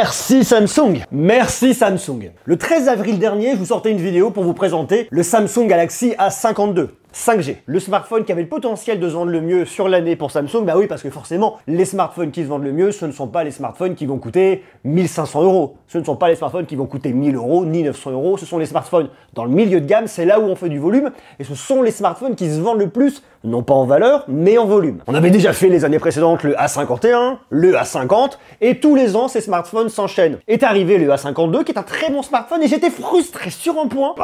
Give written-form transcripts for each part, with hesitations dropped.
Merci Samsung. Merci Samsung. Le 13 avril dernier, je vous sortais une vidéo pour vous présenter le Samsung Galaxy A52. 5G, le smartphone qui avait le potentiel de se vendre le mieux sur l'année pour Samsung. Bah oui, parce que forcément, les smartphones qui se vendent le mieux, ce ne sont pas les smartphones qui vont coûter 1500 €. Ce ne sont pas les smartphones qui vont coûter 1000 € ni 900 €. Ce sont les smartphones dans le milieu de gamme, c'est là où on fait du volume. Et ce sont les smartphones qui se vendent le plus, non pas en valeur, mais en volume. On avait déjà fait les années précédentes le A51, le A50, et tous les ans, ces smartphones s'enchaînent. Est arrivé le A52, qui est un très bon smartphone, et j'étais frustré sur un point.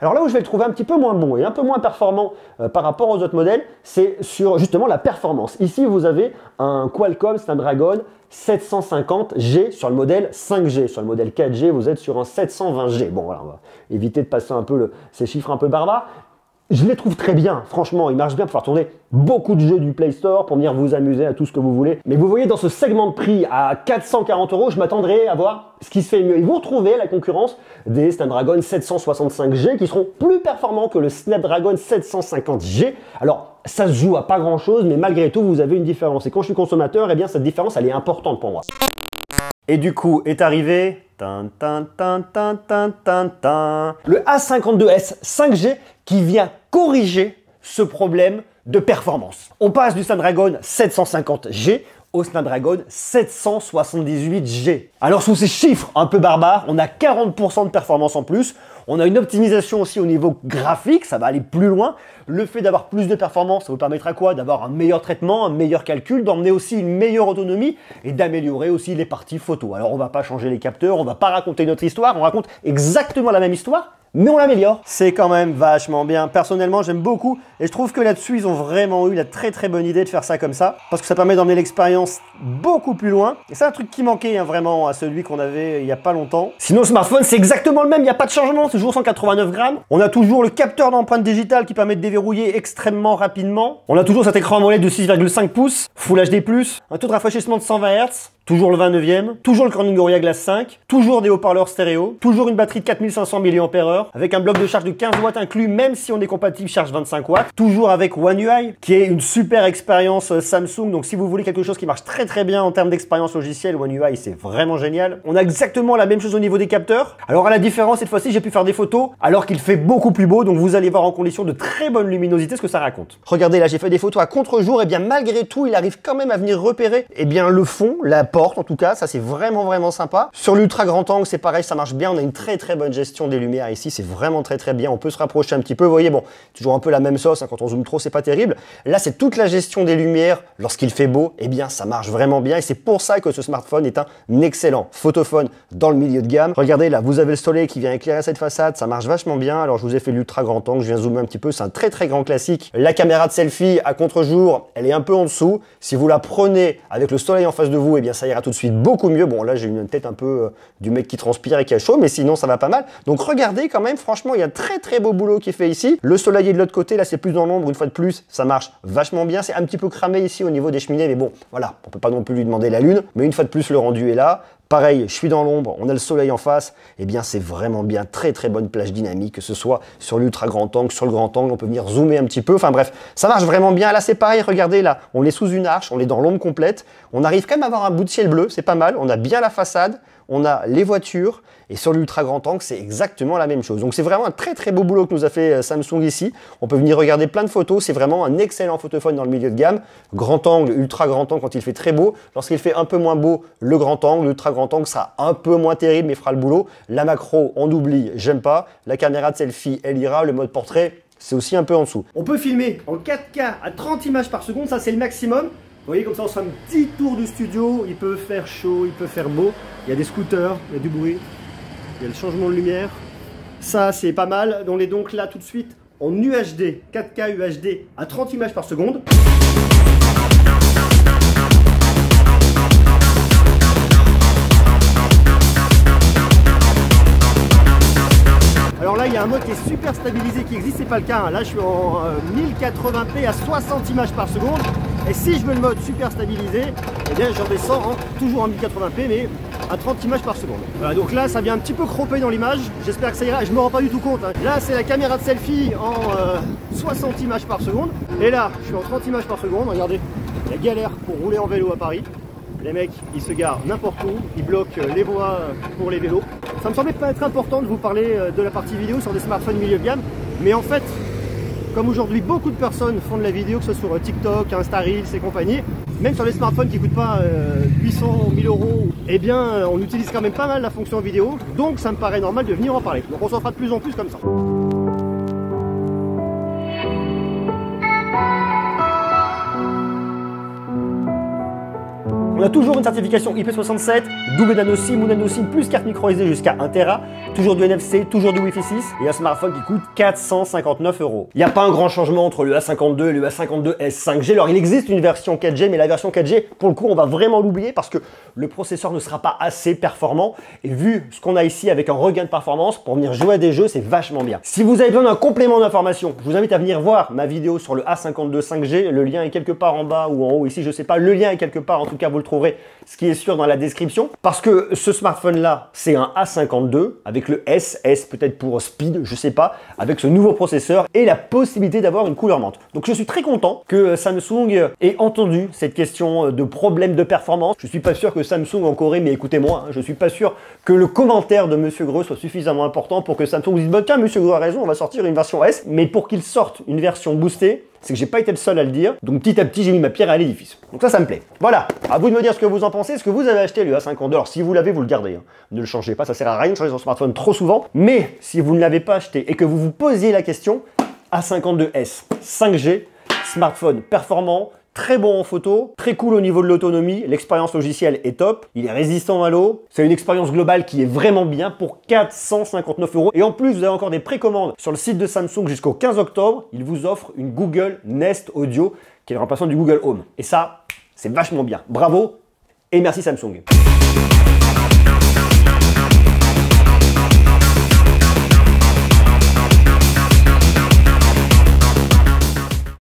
Alors là où je vais le trouver un petit peu moins bon et un peu moins performant par rapport aux autres modèles, c'est sur justement la performance. Ici, vous avez un Qualcomm Snapdragon 750G sur le modèle 5G. Sur le modèle 4G, vous êtes sur un 720G. Bon, voilà, on va éviter de passer un peu ces chiffres un peu barbares. Je les trouve très bien, franchement, ils marchent bien pour faire tourner beaucoup de jeux du Play Store, pour venir vous amuser à tout ce que vous voulez. Mais vous voyez, dans ce segment de prix à 440 €, je m'attendrais à voir ce qui se fait mieux. Et vous retrouvez la concurrence des Snapdragon 765G qui seront plus performants que le Snapdragon 750G. Alors, ça se joue à pas grand chose, mais malgré tout, vous avez une différence. Et quand je suis consommateur, eh bien, cette différence, elle est importante pour moi. Et du coup, est arrivé le A52s 5G qui vient corriger ce problème de performance. On passe du Snapdragon 750G au Snapdragon 778G. Alors sous ces chiffres un peu barbares, on a 40% de performance en plus. On a une optimisation aussi au niveau graphique, ça va aller plus loin. Le fait d'avoir plus de performance, ça vous permettra quoi? D'avoir un meilleur traitement, un meilleur calcul, d'emmener aussi une meilleure autonomie et d'améliorer aussi les parties photo. Alors on va pas changer les capteurs, on va pas raconter notre histoire, on raconte exactement la même histoire, mais on l'améliore. C'est quand même vachement bien. Personnellement, j'aime beaucoup et je trouve que là-dessus, ils ont vraiment eu la très bonne idée de faire ça comme ça parce que ça permet d'emmener l'expérience beaucoup plus loin. Et c'est un truc qui manquait vraiment à celui qu'on avait il y a pas longtemps. Sinon, le smartphone, c'est exactement le même, il n'y a pas de changement, c'est toujours 189 grammes. On a toujours le capteur d'empreinte digitale qui permet de déverrouiller extrêmement rapidement. On a toujours cet écran AMOLED de 6,5 pouces, Full HD+, un taux de rafraîchissement de 120 Hz. Toujours le 29e, toujours le Corning Gorilla Glass 5, toujours des haut-parleurs stéréo, toujours une batterie de 4500 mAh, avec un bloc de charge de 15 watts inclus, même si on est compatible charge 25 watts, toujours avec One UI, qui est une super expérience Samsung, donc si vous voulez quelque chose qui marche très bien en termes d'expérience logicielle, One UI c'est vraiment génial. On a exactement la même chose au niveau des capteurs. Alors à la différence, cette fois-ci j'ai pu faire des photos, alors qu'il fait beaucoup plus beau, donc vous allez voir en conditions de très bonne luminosité ce que ça raconte. Regardez là, j'ai fait des photos à contre-jour, et bien malgré tout, il arrive quand même à venir repérer le fond, la porte en tout cas, ça c'est vraiment sympa. Sur l'ultra grand angle, c'est pareil, ça marche bien, on a une très bonne gestion des lumières ici, c'est vraiment très bien, on peut se rapprocher un petit peu, vous voyez, bon, toujours un peu la même sauce, hein, quand on zoome trop, c'est pas terrible. Là, c'est toute la gestion des lumières, lorsqu'il fait beau, eh bien, ça marche vraiment bien, et c'est pour ça que ce smartphone est un excellent photophone dans le milieu de gamme. Regardez, là, vous avez le soleil qui vient éclairer cette façade, ça marche vachement bien. Alors, je vous ai fait l'ultra grand angle, je viens zoomer un petit peu, c'est un très grand classique. La caméra de selfie à contre-jour, elle est un peu en dessous. Si vous la prenez avec le soleil en face de vous, eh bien, ça ira tout de suite beaucoup mieux. Bon, là, j'ai une tête un peu du mec qui transpire et qui a chaud, mais sinon, ça va pas mal. Donc, regardez quand même, franchement, il y a très beau boulot qui est fait ici. Le soleil est de l'autre côté, là, c'est plus dans l'ombre, une fois de plus, ça marche vachement bien. C'est un petit peu cramé ici au niveau des cheminées, mais bon, voilà, on peut pas non plus lui demander la lune, mais une fois de plus, le rendu est là. Pareil, je suis dans l'ombre, on a le soleil en face, et bien c'est vraiment bien, très bonne plage dynamique, que ce soit sur l'ultra grand angle, sur le grand angle, on peut venir zoomer un petit peu, enfin bref, ça marche vraiment bien. Là c'est pareil, regardez là, on est sous une arche, on est dans l'ombre complète, on arrive quand même à avoir un bout de ciel bleu, c'est pas mal, on a bien la façade, on a les voitures, et sur l'ultra grand angle, c'est exactement la même chose. Donc c'est vraiment un très beau boulot que nous a fait Samsung ici. On peut venir regarder plein de photos, c'est vraiment un excellent photophone dans le milieu de gamme. Grand angle, ultra grand angle quand il fait très beau. Lorsqu'il fait un peu moins beau, le grand angle, l'ultra grand angle sera un peu moins terrible, mais fera le boulot. La macro, on oublie, j'aime pas. La caméra de selfie, elle ira. Le mode portrait, c'est aussi un peu en dessous. On peut filmer en 4K à 30 images par seconde, ça c'est le maximum. Vous voyez, comme ça on se fait un petit tour du studio, il peut faire chaud, il peut faire beau. Il y a des scooters, il y a du bruit, il y a le changement de lumière. Ça c'est pas mal. On est donc là tout de suite en UHD, 4K UHD à 30 images par seconde. Alors là, il y a un mode qui est super stabilisé qui existe, c'est pas le cas. Hein. Là, je suis en 1080p à 60 images par seconde. Et si je veux le mode super stabilisé, eh bien, j'en descends toujours en 1080p, mais à 30 images par seconde. Voilà, donc là, ça vient un petit peu croppé dans l'image. J'espère que ça ira. Je me rends pas du tout compte. Hein. Là, c'est la caméra de selfie en 60 images par seconde. Et là, je suis en 30 images par seconde. Regardez, il y a galère pour rouler en vélo à Paris. Les mecs, ils se garent n'importe où, ils bloquent les voies pour les vélos. Ça me semblait pas être important de vous parler de la partie vidéo sur des smartphones milieu de gamme, mais en fait, comme aujourd'hui beaucoup de personnes font de la vidéo, que ce soit sur TikTok, Insta Reels et compagnie, même sur les smartphones qui ne coûtent pas 800 ou 1000 euros, eh bien on utilise quand même pas mal la fonction vidéo, donc ça me paraît normal de venir en parler. Donc on s'en fera de plus en plus comme ça. On a toujours une certification IP67, double nano SIM ou nano SIM plus carte micro SD jusqu'à 1 Tera, toujours du NFC, toujours du Wi-Fi 6 et un smartphone qui coûte 459 €. Il n'y a pas un grand changement entre le A52 et le A52s 5G. Alors il existe une version 4G, mais la version 4G, pour le coup, on va vraiment l'oublier parce que le processeur ne sera pas assez performant. Et vu ce qu'on a ici avec un regain de performance, pour venir jouer à des jeux, c'est vachement bien. Si vous avez besoin d'un complément d'information, je vous invite à venir voir ma vidéo sur le A52 5G. Le lien est quelque part en bas ou en haut ici, je sais pas. Le lien est quelque part, en tout cas, vous le trouverez, ce qui est sûr, dans la description. Parce que ce smartphone-là, c'est un A52 avec le S peut-être pour speed, je sais pas, avec ce nouveau processeur et la possibilité d'avoir une couleur menthe. Donc je suis très content que Samsung ait entendu cette question de problème de performance. Je suis pas sûr que Samsung en Corée, mais écoutez-moi, je suis pas sûr que le commentaire de Monsieur Greux soit suffisamment important pour que Samsung dise bah, tiens, Monsieur Greux a raison, on va sortir une version S. Mais pour qu'il sorte une version boostée, c'est que j'ai pas été le seul à le dire. Donc petit à petit, j'ai mis ma pierre à l'édifice. Donc ça me plaît. Voilà, à vous de me dire ce que vous en pensez. Est-ce que vous avez acheté le A52? Alors si vous l'avez, vous le gardez. Hein. Ne le changez pas, ça sert à rien de changer son smartphone trop souvent. Mais si vous ne l'avez pas acheté et que vous vous posiez la question, A52s 5G, smartphone performant, très bon en photo, très cool au niveau de l'autonomie, l'expérience logicielle est top, il est résistant à l'eau, c'est une expérience globale qui est vraiment bien pour 459 €. Et en plus, vous avez encore des précommandes sur le site de Samsung jusqu'au 15 octobre. Il vous offre une Google Nest Audio qui est le remplaçant du Google Home. Et ça, c'est vachement bien. Bravo et merci Samsung.